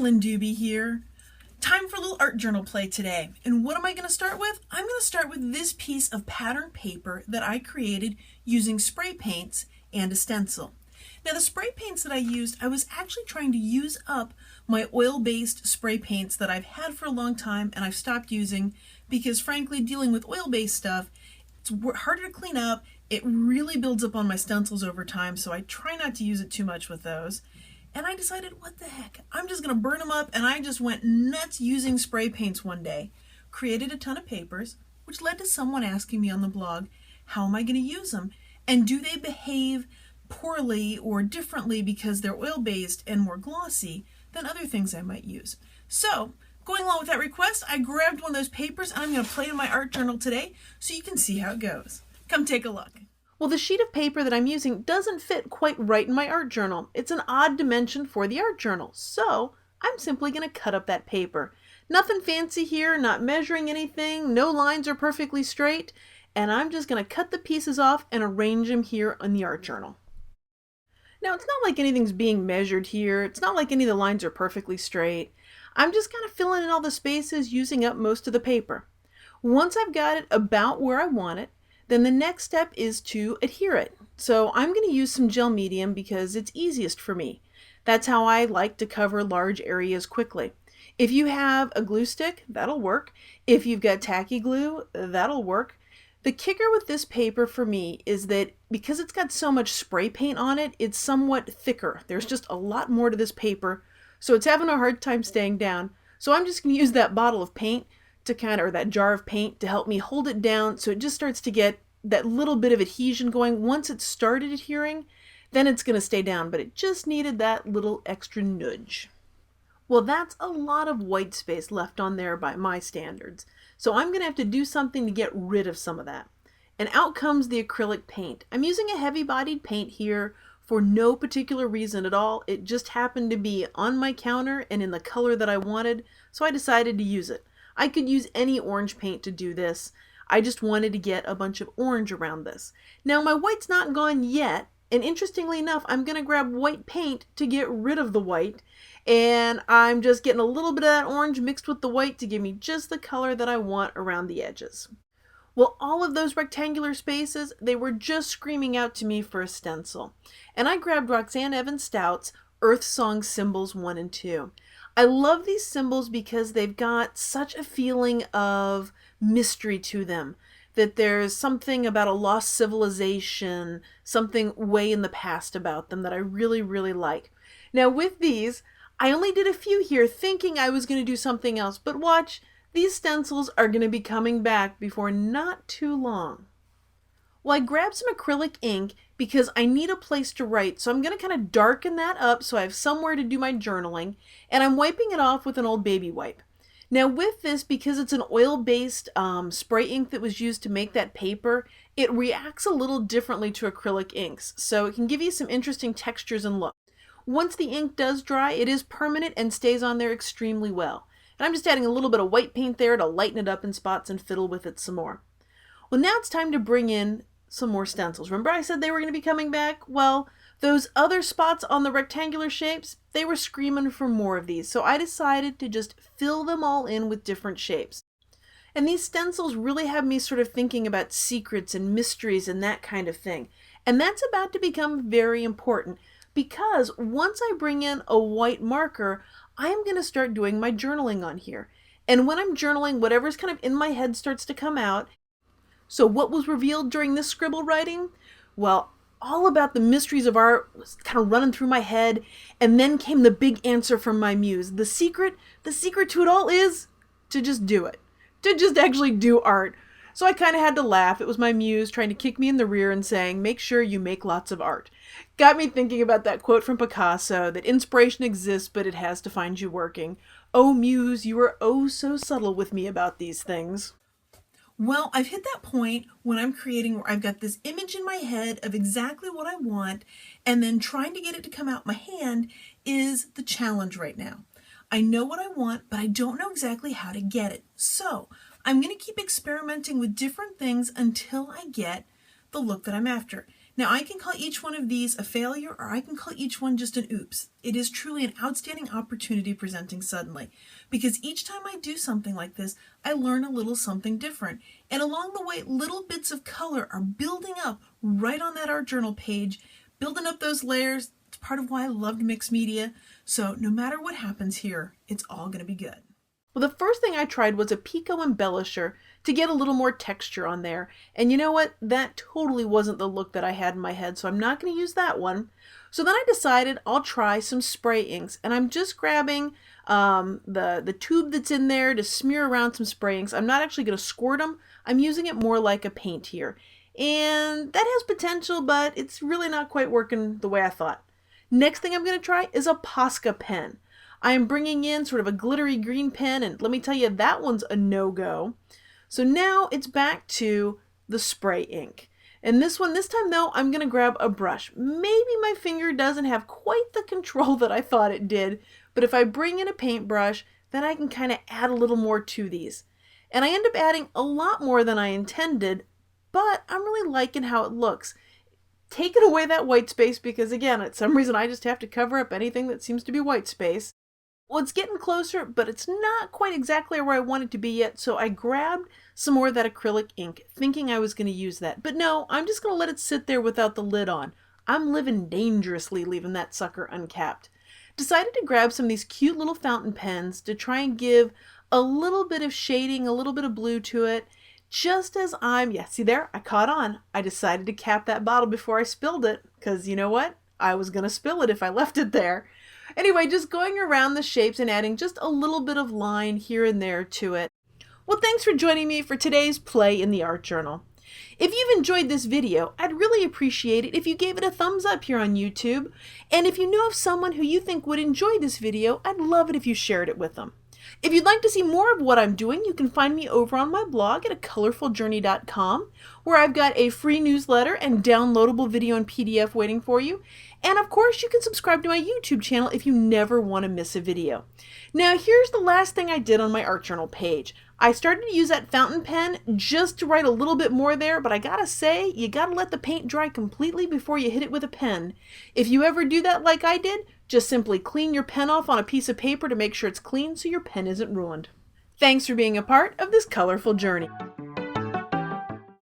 Carolyn Dube here. Time for a little art journal play today. And what am I going to start with? I'm going to start with this piece of pattern paper that I created using spray paints and a stencil. Now the spray paints that I used, I was actually trying to use up my oil-based spray paints that I've had for a long time and I've stopped using because frankly dealing with oil-based stuff, it's harder to clean up. It really builds up on my stencils over time, so I try not to use it too much with those. And I decided, what the heck, I'm just going to burn them up, and I just went nuts using spray paints one day. Created a ton of papers, which led to someone asking me on the blog, how am I going to use them? And do they behave poorly or differently because they're oil-based and more glossy than other things I might use? So, going along with that request, I grabbed one of those papers, and I'm going to play in my art journal today so you can see how it goes. Come take a look. Well, the sheet of paper that I'm using doesn't fit quite right in my art journal. It's an odd dimension for the art journal, so I'm simply going to cut up that paper. Nothing fancy here, not measuring anything, no lines are perfectly straight, and I'm just going to cut the pieces off and arrange them here in the art journal. Now, it's not like anything's being measured here. It's not like any of the lines are perfectly straight. I'm just kind of filling in all the spaces, using up most of the paper. Once I've got it about where I want it, then the next step is to adhere it. So I'm going to use some gel medium because it's easiest for me. That's how I like to cover large areas quickly. If you have a glue stick, that'll work. If you've got tacky glue, that'll work. The kicker with this paper for me is that because it's got so much spray paint on it, it's somewhat thicker. There's just a lot more to this paper, so it's having a hard time staying down. So I'm just going to use that bottle of paint or that jar of paint to help me hold it down so it just starts to get that little bit of adhesion going. Once it started adhering, then it's going to stay down, but it just needed that little extra nudge. Well, that's a lot of white space left on there by my standards. So I'm going to have to do something to get rid of some of that. And out comes the acrylic paint. I'm using a heavy-bodied paint here for no particular reason at all. It just happened to be on my counter and in the color that I wanted, so I decided to use it. I could use any orange paint to do this. I just wanted to get a bunch of orange around this. Now my white's not gone yet, and interestingly enough, I'm going to grab white paint to get rid of the white, and I'm just getting a little bit of that orange mixed with the white to give me just the color that I want around the edges. Well, all of those rectangular spaces, they were just screaming out to me for a stencil. And I grabbed Roxanne Evans Stout's Earth Song Symbols 1 and 2. I love these symbols because they've got such a feeling of mystery to them, that there's something about a lost civilization, something way in the past about them that I really, really like. Now with these, I only did a few here thinking I was going to do something else, but watch, these stencils are going to be coming back before not too long. Well, I grabbed some acrylic ink because I need a place to write, so I'm going to kind of darken that up so I have somewhere to do my journaling, and I'm wiping it off with an old baby wipe. Now with this, because it's an oil-based spray ink that was used to make that paper, it reacts a little differently to acrylic inks, so it can give you some interesting textures and looks. Once the ink does dry, it is permanent and stays on there extremely well. And I'm just adding a little bit of white paint there to lighten it up in spots and fiddle with it some more. Well, now it's time to bring in some more stencils. Remember I said they were going to be coming back? Well, those other spots on the rectangular shapes, they were screaming for more of these. So I decided to just fill them all in with different shapes. And these stencils really have me sort of thinking about secrets and mysteries and that kind of thing. And that's about to become very important because once I bring in a white marker, I am going to start doing my journaling on here. And when I'm journaling, whatever's kind of in my head starts to come out. So what was revealed during this scribble writing? Well, all about the mysteries of art was kind of running through my head, and then came the big answer from my muse. The secret to it all is to just do it. To just actually do art. So I kind of had to laugh. It was my muse trying to kick me in the rear and saying, make sure you make lots of art. Got me thinking about that quote from Picasso, that inspiration exists, but it has to find you working. Oh, muse, you are oh so subtle with me about these things. Well, I've hit that point when I'm creating where I've got this image in my head of exactly what I want, and then trying to get it to come out my hand is the challenge right now. I know what I want, but I don't know exactly how to get it. So I'm going to keep experimenting with different things until I get the look that I'm after. Now I can call each one of these a failure, or I can call each one just an oops. It is truly an outstanding opportunity presenting suddenly, because each time I do something like this, I learn a little something different. And along the way, little bits of color are building up right on that art journal page, building up those layers. It's part of why I loved mixed media. So no matter what happens here, it's all going to be good. Well, the first thing I tried was a Pico embellisher to get a little more texture on there. And you know what? That totally wasn't the look that I had in my head, so I'm not going to use that one. So then I decided I'll try some spray inks, and I'm just grabbing the tube that's in there to smear around some spray inks. I'm not actually going to squirt them. I'm using it more like a paint here. And that has potential, but it's really not quite working the way I thought. Next thing I'm going to try is a Posca pen. I am bringing in sort of a glittery green pen, and let me tell you, that one's a no-go. So now it's back to the spray ink. And this time though, I'm going to grab a brush. Maybe my finger doesn't have quite the control that I thought it did, but if I bring in a paintbrush, then I can kind of add a little more to these. And I end up adding a lot more than I intended, but I'm really liking how it looks. Taking away that white space, because again, at some reason I just have to cover up anything that seems to be white space. Well, it's getting closer, but it's not quite exactly where I want it to be yet, so I grabbed some more of that acrylic ink, thinking I was going to use that. But no, I'm just going to let it sit there without the lid on. I'm living dangerously leaving that sucker uncapped. Decided to grab some of these cute little fountain pens to try and give a little bit of shading, a little bit of blue to it. Just as see there, I caught on. I decided to cap that bottle before I spilled it, because you know what? I was going to spill it if I left it there. Anyway, just going around the shapes and adding just a little bit of line here and there to it. Well, thanks for joining me for today's play in the art journal. If you've enjoyed this video, I'd really appreciate it if you gave it a thumbs up here on YouTube. And if you know of someone who you think would enjoy this video, I'd love it if you shared it with them. If you'd like to see more of what I'm doing, you can find me over on my blog at acolorfuljourney.com, where I've got a free newsletter and downloadable video and PDF waiting for you. And of course, you can subscribe to my YouTube channel if you never want to miss a video. Now, here's the last thing I did on my art journal page. I started to use that fountain pen just to write a little bit more there, but I gotta say, you gotta let the paint dry completely before you hit it with a pen. If you ever do that like I did, just simply clean your pen off on a piece of paper to make sure it's clean so your pen isn't ruined. Thanks for being a part of this colorful journey.